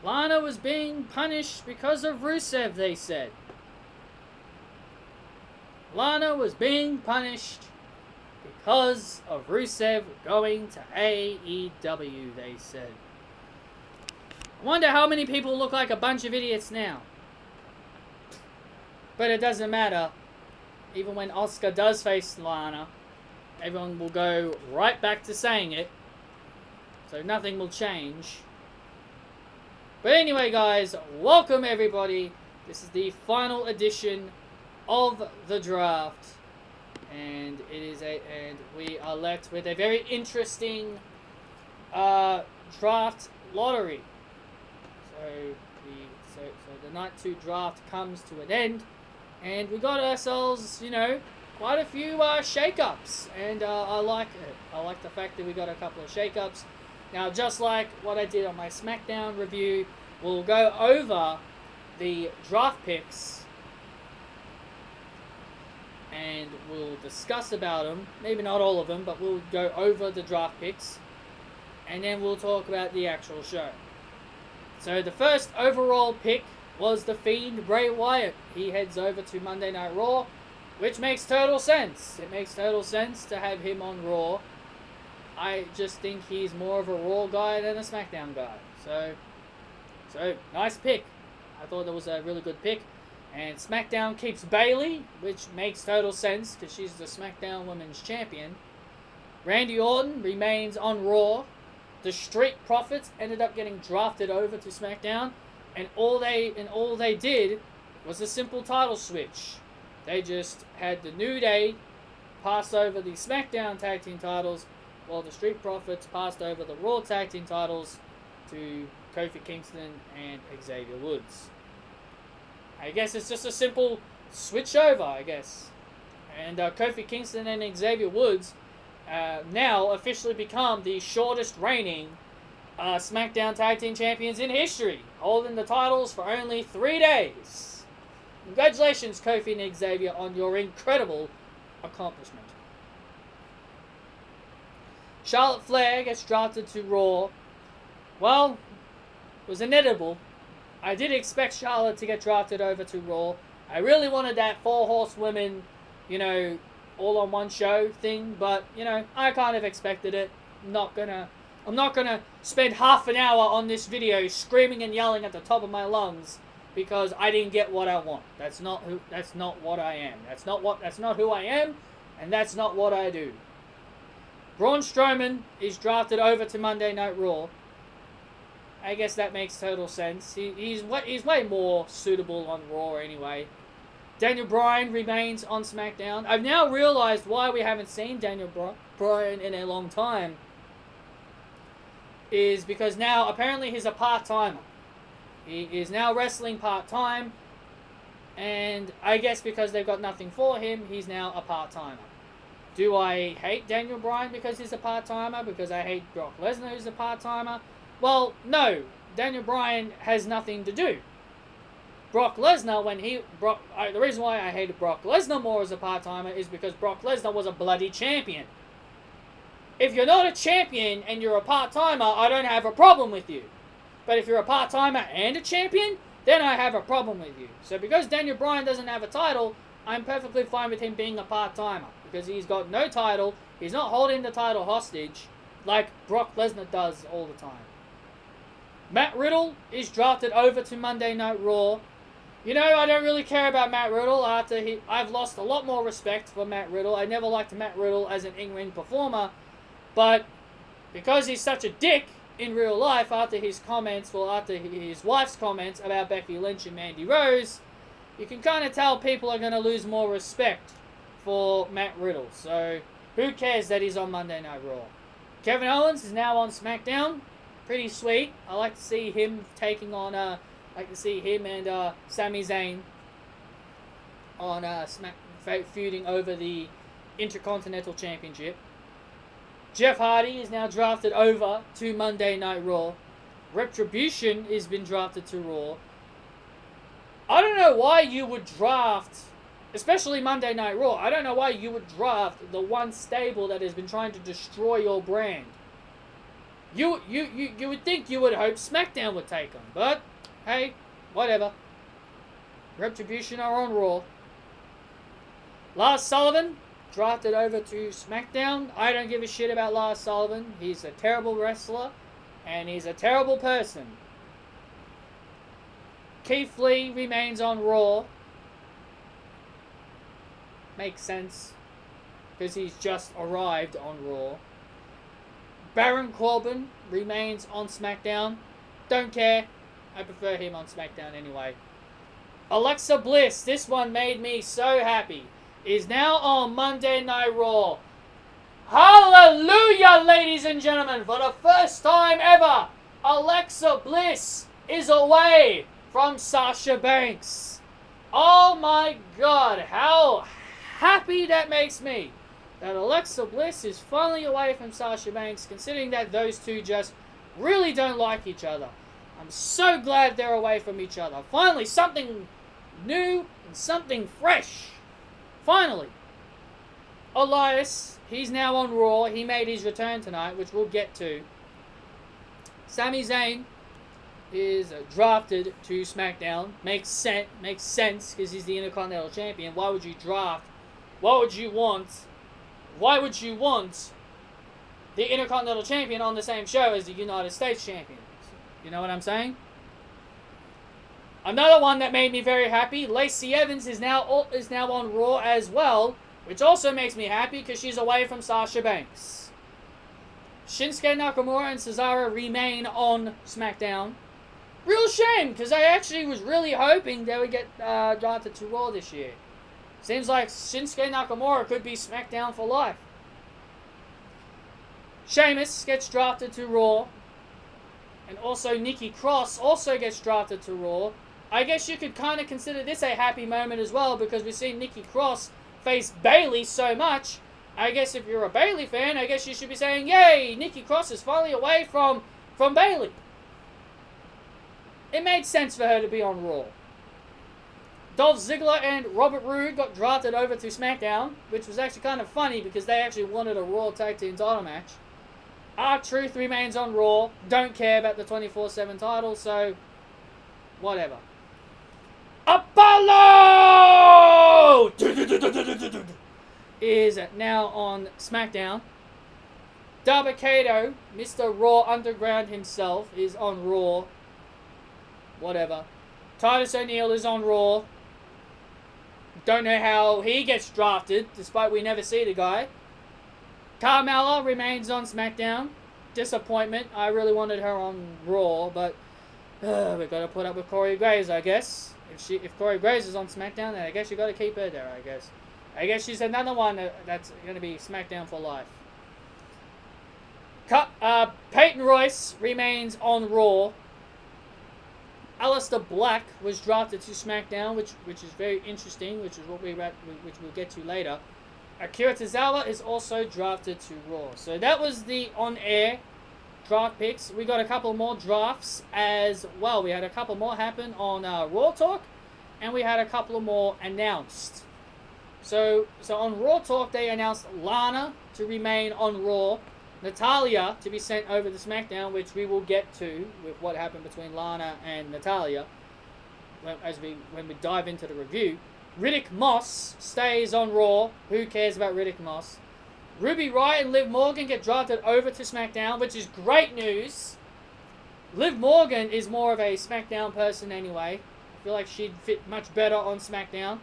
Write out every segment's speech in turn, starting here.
Lana was being punished because of Rusev, they said. Lana was being punished because of Rusev going to AEW, they said. I wonder how many people look like a bunch of idiots now. But it doesn't matter. Even when Asuka does face Lana, everyone will go right back to saying it. So nothing will change. But anyway, guys, welcome everybody. This is the final edition of the draft. And we are left with a very interesting draft lottery. So the Night 2 draft comes to an end, and we got ourselves, quite a few shake-ups, and I like it. I like the fact that we got a couple of shake-ups. Now, just like what I did on my SmackDown review, we'll go over the draft picks, and we'll discuss about them. Maybe not all of them, but we'll go over the draft picks, and then we'll talk about the actual show. So the first overall pick was the Fiend Bray Wyatt. He heads over to Monday Night Raw, which makes total sense. It makes total sense to have him on Raw. I just think he's more of a Raw guy than a SmackDown guy. So nice pick. I thought that was a really good pick. And SmackDown keeps Bayley, which makes total sense because she's the SmackDown Women's Champion. Randy Orton remains on Raw. The Street Profits ended up getting drafted over to SmackDown, and all they did was a simple title switch. They just had the New Day pass over the SmackDown Tag Team titles, while the Street Profits passed over the Raw Tag Team titles to Kofi Kingston and Xavier Woods. I guess it's just a simple switch over, I guess. And Kofi Kingston and Xavier Woods now officially become the shortest reigning SmackDown Tag Team Champions in history, holding the titles for only 3 days. Congratulations, Kofi and Xavier, on your incredible accomplishment. Charlotte Flair gets drafted to Raw. Well, it was inevitable. I did expect Charlotte to get drafted over to Raw. I really wanted that 4 horsewomen, all on one show thing, but I kind of expected it. I'm not gonna spend half an hour on this video screaming and yelling at the top of my lungs because I didn't get what I want. That's not what I am. That's not who I am, and that's not what I do. Braun Strowman is drafted over to Monday Night Raw. I guess that makes total sense. He's way more suitable on Raw anyway. Daniel Bryan remains on SmackDown. I've now realized why we haven't seen Daniel Bryan in a long time. Is because now apparently he's a part-timer. He is now wrestling part-time. And I guess because they've got nothing for him, he's now a part-timer. Do I hate Daniel Bryan because he's a part-timer? Because I hate Brock Lesnar who's a part-timer? Well, no. Daniel Bryan has nothing to do. Brock Lesnar, the reason why I hated Brock Lesnar more as a part-timer is because Brock Lesnar was a bloody champion. If you're not a champion and you're a part-timer, I don't have a problem with you. But if you're a part-timer and a champion, then I have a problem with you. So because Daniel Bryan doesn't have a title, I'm perfectly fine with him being a part-timer. Because he's got no title, he's not holding the title hostage like Brock Lesnar does all the time. Matt Riddle is drafted over to Monday Night Raw. I don't really care about Matt Riddle I've lost a lot more respect for Matt Riddle. I never liked Matt Riddle as an in-ring performer, but because he's such a dick in real life after his wife's comments about Becky Lynch and Mandy Rose, you can kind of tell people are going to lose more respect for Matt Riddle. So, who cares that he's on Monday Night Raw? Kevin Owens is now on SmackDown. Pretty sweet. I like to see him and Sami Zayn on feuding over the Intercontinental Championship. Jeff Hardy is now drafted over to Monday Night Raw. Retribution has been drafted to Raw. I don't know why you would draft, especially Monday Night Raw, I don't know why you would draft the one stable that has been trying to destroy your brand. You would think you would hope SmackDown would take them, but hey, whatever. Retribution are on Raw. Lars Sullivan drafted over to SmackDown. I don't give a shit about Lars Sullivan. He's a terrible wrestler, and he's a terrible person. Keith Lee remains on Raw. Makes sense, because he's just arrived on Raw. Baron Corbin remains on SmackDown. Don't care. I prefer him on SmackDown anyway. Alexa Bliss, this one made me so happy, is now on Monday Night Raw. Hallelujah, ladies and gentlemen. For the first time ever, Alexa Bliss is away from Sasha Banks. Oh my God, how happy that makes me. That Alexa Bliss is finally away from Sasha Banks, considering that those two just really don't like each other. I'm so glad they're away from each other. Finally, something new and something fresh. Finally. Elias, he's now on Raw. He made his return tonight, which we'll get to. Sami Zayn is drafted to SmackDown. Makes sense because he's the Intercontinental Champion. Why would you draft? Why would you want the Intercontinental Champion on the same show as the United States Champion? You know what I'm saying? Another one that made me very happy, Lacey Evans is now on Raw as well, which also makes me happy because she's away from Sasha Banks. Shinsuke Nakamura and Cesaro remain on SmackDown. Real shame, because I actually was really hoping they would get drafted to Raw this year. Seems like Shinsuke Nakamura could be SmackDown for life. Sheamus gets drafted to Raw. And also Nikki Cross also gets drafted to Raw. I guess you could kind of consider this a happy moment as well, because we've seen Nikki Cross face Bayley so much. I guess if you're a Bayley fan, I guess you should be saying, yay, Nikki Cross is finally away from Bayley. It made sense for her to be on Raw. Dolph Ziggler and Robert Roode got drafted over to SmackDown, which was actually kind of funny because they actually wanted a Raw Tag Team title match. R-Truth remains on Raw. Don't care about the 24/7 title, so whatever. Apollo is now on SmackDown. Dabba-Kato, Mr. Raw Underground himself, is on Raw. Whatever. Titus O'Neil is on Raw. Don't know how he gets drafted, despite we never see the guy. Carmella remains on SmackDown. Disappointment. I really wanted her on Raw, but we've got to put up with Corey Graves, I guess. If Corey Graves is on SmackDown, then I guess you got to keep her there, I guess. I guess she's another one that's going to be SmackDown for life. Peyton Royce remains on Raw. Aleister Black was drafted to SmackDown, which is very interesting, which is what we'll get to later. Akira Tozawa is also drafted to Raw. So that was the on-air draft picks. We got a couple more drafts as well. We had a couple more happen on Raw Talk, and we had a couple more announced. So on Raw Talk, they announced Lana to remain on Raw, Natalya to be sent over to SmackDown, which we will get to with what happened between Lana and Natalya when we dive into the review. Riddick Moss stays on Raw. Who cares about Riddick Moss? Ruby Riott and Liv Morgan get drafted over to SmackDown, which is great news. Liv Morgan is more of a SmackDown person anyway. I feel like she'd fit much better on SmackDown.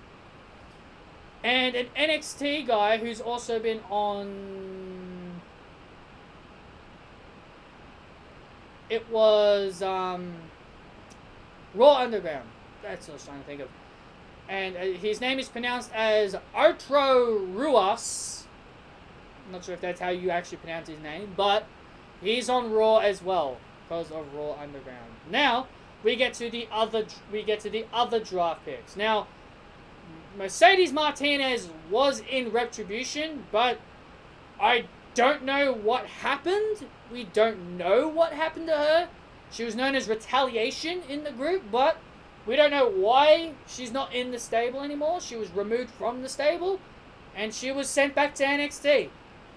And an NXT guy who's also been on... It was Raw Underground. That's what I was trying to think of. And his name is pronounced as Arturo Ruas. I'm not sure if that's how you actually pronounce his name, but he's on Raw as well because of Raw Underground. Now we get to the other draft picks. Now Mercedes Martinez was in Retribution, but I don't know what happened. We don't know what happened to her. She was known as Retaliation in the group, but we don't know why she's not in the stable anymore. She was removed from the stable, and she was sent back to NXT.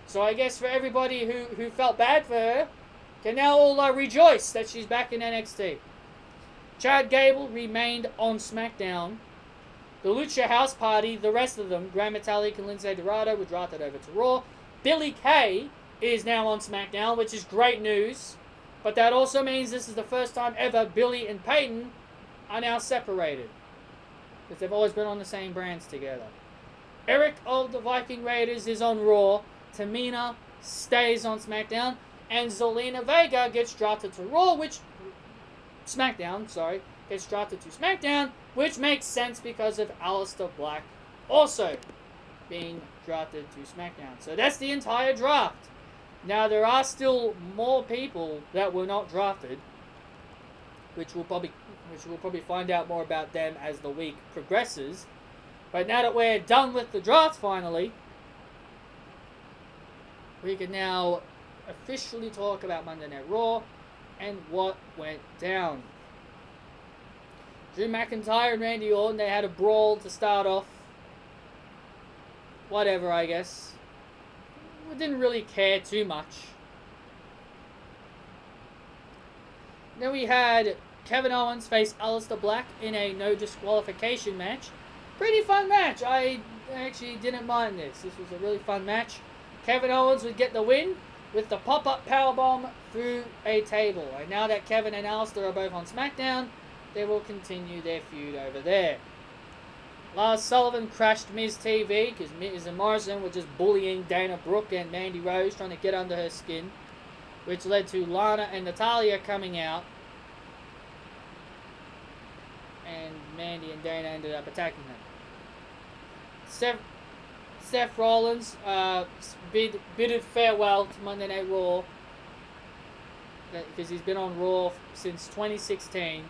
So I guess for everybody who felt bad for her, can now all rejoice that she's back in NXT. Chad Gable remained on SmackDown. The Lucha House Party, the rest of them, Gran Metalik and Lindsay Dorado, were drafted over to Raw. Billie Kay is now on SmackDown, which is great news. But that also means this is the first time ever Billie and Peyton are now separated. Because they've always been on the same brands together. Eric of the Viking Raiders is on Raw. Tamina stays on SmackDown. And Zelina Vega gets drafted to Raw, gets drafted to SmackDown, which makes sense because of Aleister Black also being drafted to SmackDown. So that's the entire draft. Now there are still more people that were not drafted, which we'll probably find out more about them as the week progresses. But now that we're done with the draft finally, we can now officially talk about Monday Night Raw and what went down. Drew McIntyre and Randy Orton, they had a brawl to start off. Whatever, I guess. We didn't really care too much. Then we had Kevin Owens face Aleister Black in a no disqualification match. Pretty fun match. I actually didn't mind this. This was a really fun match. Kevin Owens would get the win with the pop-up powerbomb through a table. And now that Kevin and Aleister are both on SmackDown, they will continue their feud over there. Lars Sullivan crashed Miz TV because Miz and Morrison were just bullying Dana Brooke and Mandy Rose, trying to get under her skin, which led to Lana and Natalya coming out. And Mandy and Dana ended up attacking them. Seth Rollins bidded farewell to Monday Night Raw because he's been on Raw since 2016.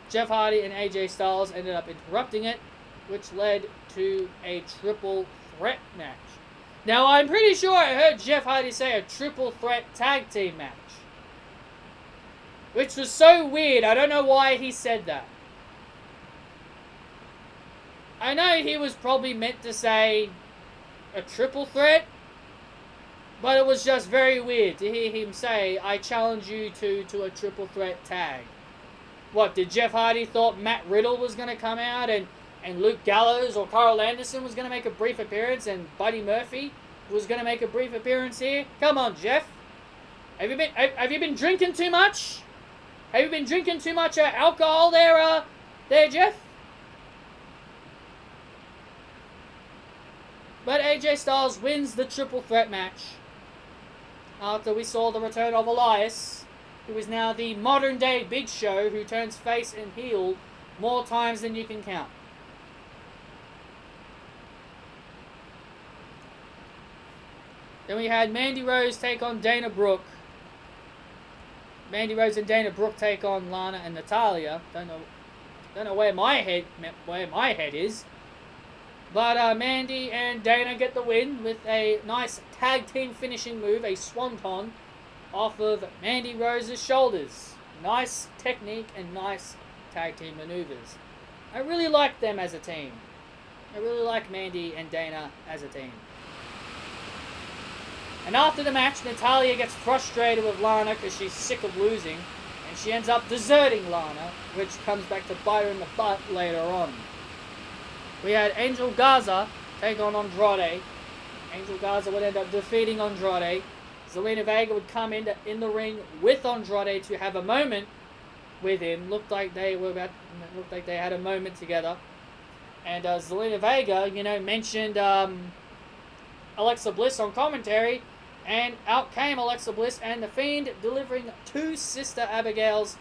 Jeff Hardy and AJ Styles ended up interrupting it, which led to a triple threat match. Now, I'm pretty sure I heard Jeff Hardy say a triple threat tag team match, which was so weird. I don't know why he said that. I know he was probably meant to say a triple threat, but it was just very weird to hear him say, I challenge you to a triple threat tag. What, did Jeff Hardy thought Matt Riddle was going to come out and Luke Gallows or Carl Anderson was going to make a brief appearance and Buddy Murphy was going to make a brief appearance here? Come on, Jeff. Have you been drinking too much? Have you been drinking too much alcohol there, Jeff? But AJ Styles wins the triple threat match after we saw the return of Elias, who is now the modern day Big Show, who turns face and heel more times than you can count. Then we had Mandy Rose take on Dana Brooke. Mandy Rose and Dana Brooke take on Lana and Natalya. Don't know where my head is. But Mandy and Dana get the win with a nice tag team finishing move, a swanton, off of Mandy Rose's shoulders. Nice technique and nice tag team maneuvers. I really like them as a team. I really like Mandy and Dana as a team. And after the match, Natalya gets frustrated with Lana because she's sick of losing, and she ends up deserting Lana, which comes back to bite her in the butt later on. We had Angel Garza take on Andrade. Angel Garza would end up defeating Andrade. Zelina Vega would come in the ring with Andrade to have a moment with him. Looked like they had a moment together. And Zelina Vega, mentioned Alexa Bliss on commentary, and out came Alexa Bliss and The Fiend, delivering 2 Sister Abigails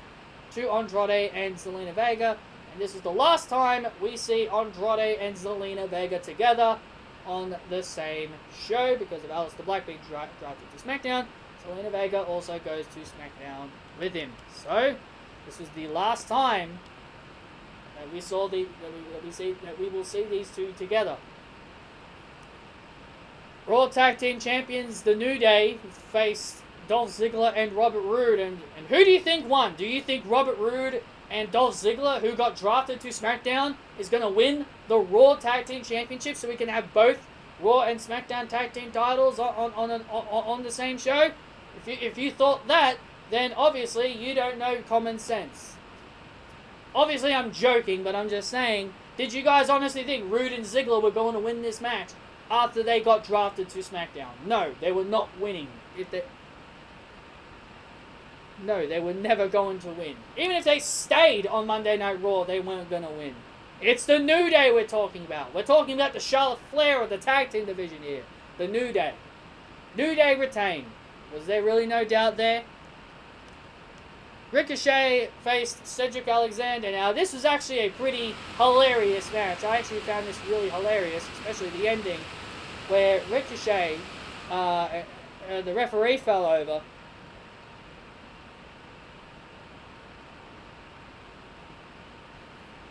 to Andrade and Zelina Vega. And this is the last time we see Andrade and Zelina Vega together on the same show because of Aleister Black being drafted to SmackDown. Zelina Vega also goes to SmackDown with him. So this is the last time that we will see these two together. Raw Tag Team Champions, The New Day, faced Dolph Ziggler and Robert Roode. And who do you think won? Do you think Robert Roode and Dolph Ziggler, who got drafted to SmackDown, is going to win the Raw Tag Team Championship so we can have both Raw and SmackDown Tag Team titles on the same show? If you thought that, then obviously you don't know common sense. Obviously I'm joking, but I'm just saying, did you guys honestly think Rude and Ziggler were going to win this match after they got drafted to SmackDown? No, they were not winning. No, they were never going to win. Even if they stayed on Monday Night Raw, they weren't going to win. It's the New Day we're talking about. We're talking about the Charlotte Flair of the tag team division here. The New Day. New Day retained. Was there really no doubt there? Ricochet faced Cedric Alexander. Now, this was actually a pretty hilarious match. I actually found this really hilarious, especially the ending, where Ricochet, the referee fell over.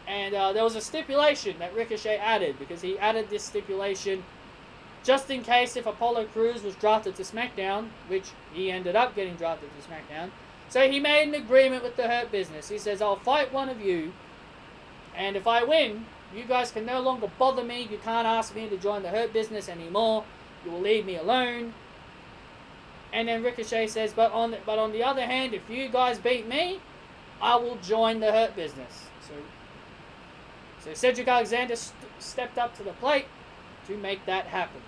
And there was a stipulation that Ricochet added, because he added this stipulation just in case if Apollo Crews was drafted to SmackDown, which he ended up getting drafted to SmackDown. So he made an agreement with the Hurt Business. He says, I'll fight one of you, and if I win, you guys can no longer bother me. You can't ask me to join the Hurt Business anymore. You will leave me alone. And then Ricochet says, but on the other hand, if you guys beat me, I will join the Hurt Business. So Cedric Alexander stepped up to the plate to make that happen.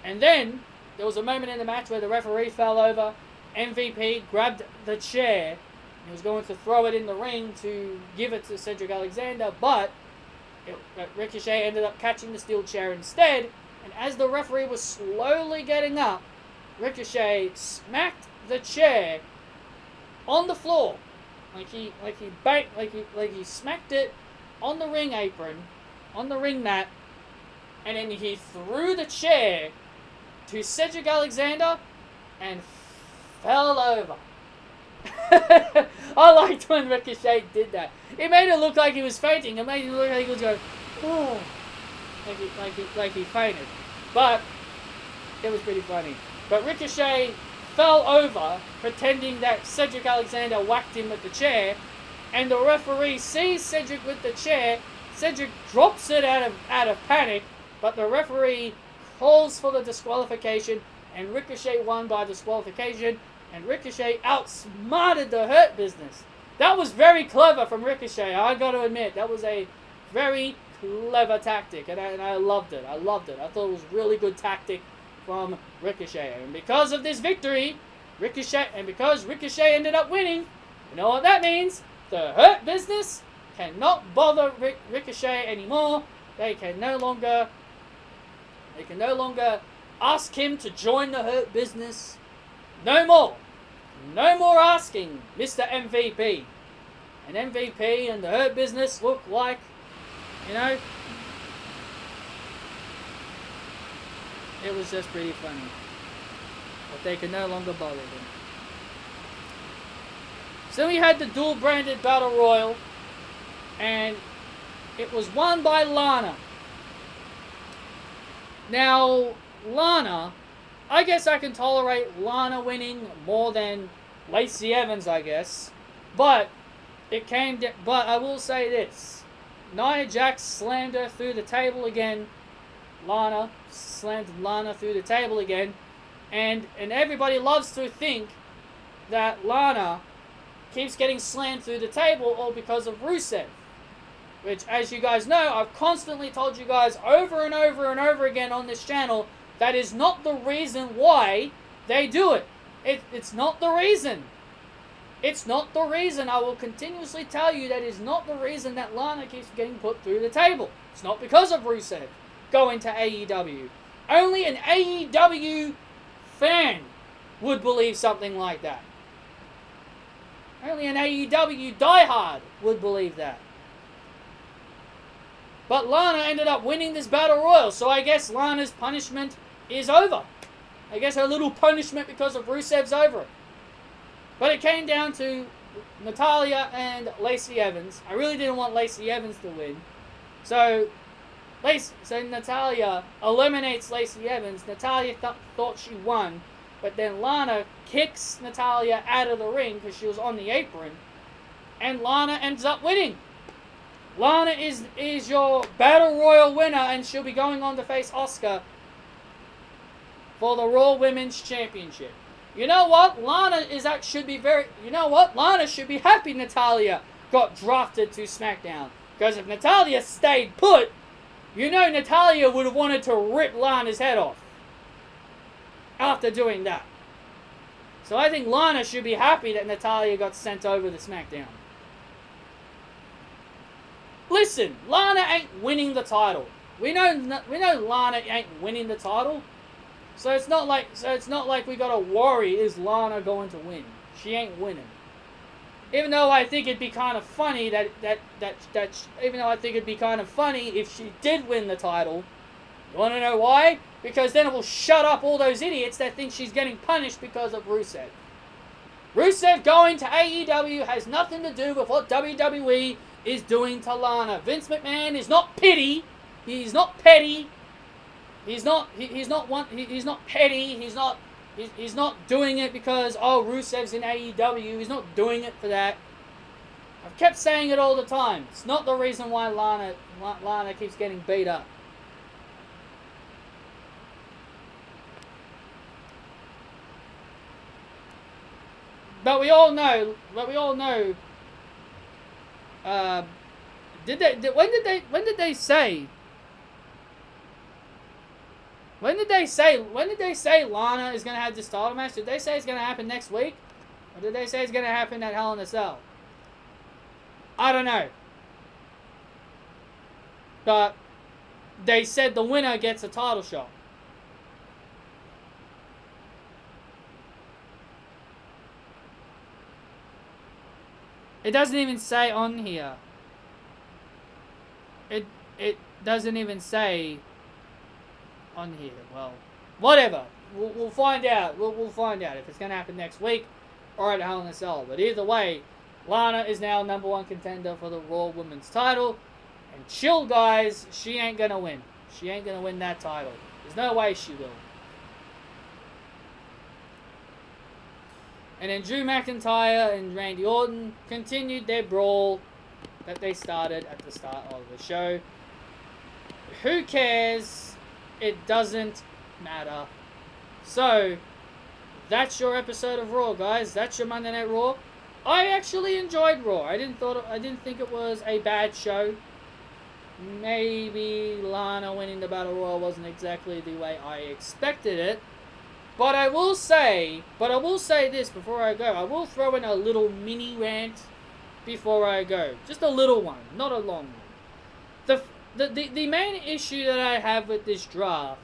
And then there was a moment in the match where the referee fell over. MVP grabbed the chair and was going to throw it in the ring to give it to Cedric Alexander, but Ricochet ended up catching the steel chair instead. And as the referee was slowly getting up, Ricochet smacked the chair on the floor, like he smacked it on the ring apron, on the ring mat, and then he threw the chair to Cedric Alexander and fell over. I liked when Ricochet did that. It made it look like he was fainting. It made it look like he was going, oh, like he fainted. But it was pretty funny. But Ricochet fell over, pretending that Cedric Alexander whacked him with the chair, and the referee sees Cedric with the chair. Cedric drops it out of panic, but the referee calls for the disqualification, and Ricochet won by disqualification, and Ricochet outsmarted the Hurt Business. That was very clever from Ricochet, I got to admit. That was a very clever tactic, and I loved it. I thought it was really good tactic from Ricochet. And because of this victory, because Ricochet ended up winning, you know what that means? The Hurt Business cannot bother Ricochet anymore. They can no longer ask him to join the Hurt Business. No more asking Mr. MVP. And MVP and the Hurt Business look like, it was just pretty funny. But they can no longer bother them. So we had the dual branded Battle Royal, and it was won by Lana. Now, Lana, I guess I can tolerate Lana winning more than Lacey Evans, I guess. But I will say this. Nia Jax slammed her through the table again. Lana slammed Lana through the table again. And everybody loves to think that Lana keeps getting slammed through the table all because of Rusev. Which, as you guys know, I've constantly told you guys over and over and over again on this channel, that is not the reason why they do it. It's not the reason. It's not the reason. I will continuously tell you that is not the reason that Lana keeps getting put through the table. It's not because of Rusev going to AEW. Only an AEW fan would believe something like that. Only an AEW diehard would believe that. But Lana ended up winning this Battle Royal, so I guess Lana's punishment is over. I guess her little punishment because of Rusev's over. But it came down to Natalya and Lacey Evans. I really didn't want Lacey Evans to win. So Natalya eliminates Lacey Evans. Natalya thought she won, but then Lana kicks Natalya out of the ring because she was on the apron, and Lana ends up winning. Lana is your Battle Royal winner, and she'll be going on to face Asuka for the Raw Women's Championship. You know what? Lana should be happy Natalya got drafted to SmackDown. Because if Natalya stayed put, you know Natalya would have wanted to rip Lana's head off after doing that. So I think Lana should be happy that Natalya got sent over to SmackDown. Listen, Lana ain't winning the title. We know Lana ain't winning the title. So it's not like we gotta worry, is Lana going to win? She ain't winning. Even though I think it'd be kind of funny if she did win the title. You wanna know why? Because then it will shut up all those idiots that think she's getting punished because of Rusev. Rusev going to AEW has nothing to do with what WWE is doing to Lana. Vince McMahon is not petty. He's not petty. He's not petty. He's not doing it because Rusev's in AEW. He's not doing it for that. I've kept saying it all the time. It's not the reason why Lana keeps getting beat up. But we all know. When did they say Lana is going to have this title match? Did they say it's going to happen next week? Or did they say it's going to happen at Hell in a Cell? I don't know. But they said the winner gets a title shot. It doesn't even say on here. It doesn't even say on here. Well, whatever. We'll find out. We'll find out if it's going to happen next week or at Hell in a Cell. But either way, Lana is now #1 contender for the Raw Women's title. And chill, guys. She ain't going to win. She ain't going to win that title. There's no way she will. And then Drew McIntyre and Randy Orton continued their brawl that they started at the start of the show. Who cares? It doesn't matter. So, that's your episode of Raw, guys. That's your Monday Night Raw. I actually enjoyed Raw. I didn't think it was a bad show. Maybe Lana winning the Battle Royal wasn't exactly the way I expected it. But I will say this before I go. I will throw in a little mini rant before I go. Just a little one, not a long one. The main issue that I have with this draft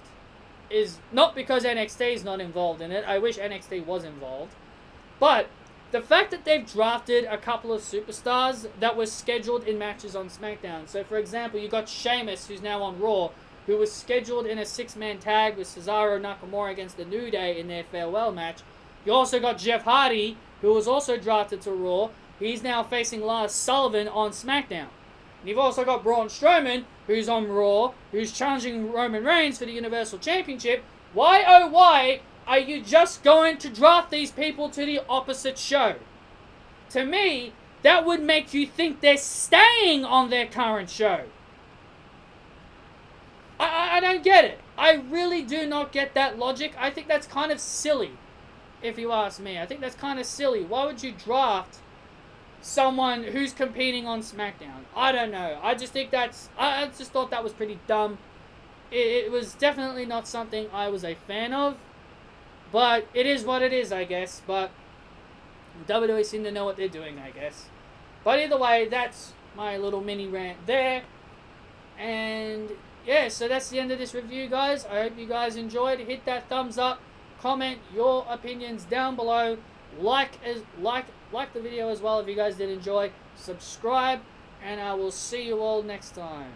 is not because NXT is not involved in it. I wish NXT was involved. But the fact that they've drafted a couple of superstars that were scheduled in matches on SmackDown. So, for example, you got Sheamus, who's now on Raw, who was scheduled in a 6-man tag with Cesaro Nakamura against the New Day in their farewell match. You also got Jeff Hardy, who was also drafted to Raw. He's now facing Lars Sullivan on SmackDown. And you've also got Braun Strowman, who's on Raw, who's challenging Roman Reigns for the Universal Championship. Why, oh why, are you just going to draft these people to the opposite show? To me, that would make you think they're staying on their current show. I don't get it. I really do not get that logic. I think that's kind of silly, if you ask me. I think that's kind of silly. Why would you draft someone who's competing on SmackDown? I don't know. I just think I just thought that was pretty dumb. It was definitely not something I was a fan of. But it is what it is, I guess. But WWE seem to know what they're doing, I guess. But either way, that's my little mini rant there. And yeah, so that's the end of this review, guys. I hope you guys enjoyed. Hit that thumbs up. Comment your opinions down below. Like the video as well if you guys did enjoy. Subscribe, and I will see you all next time.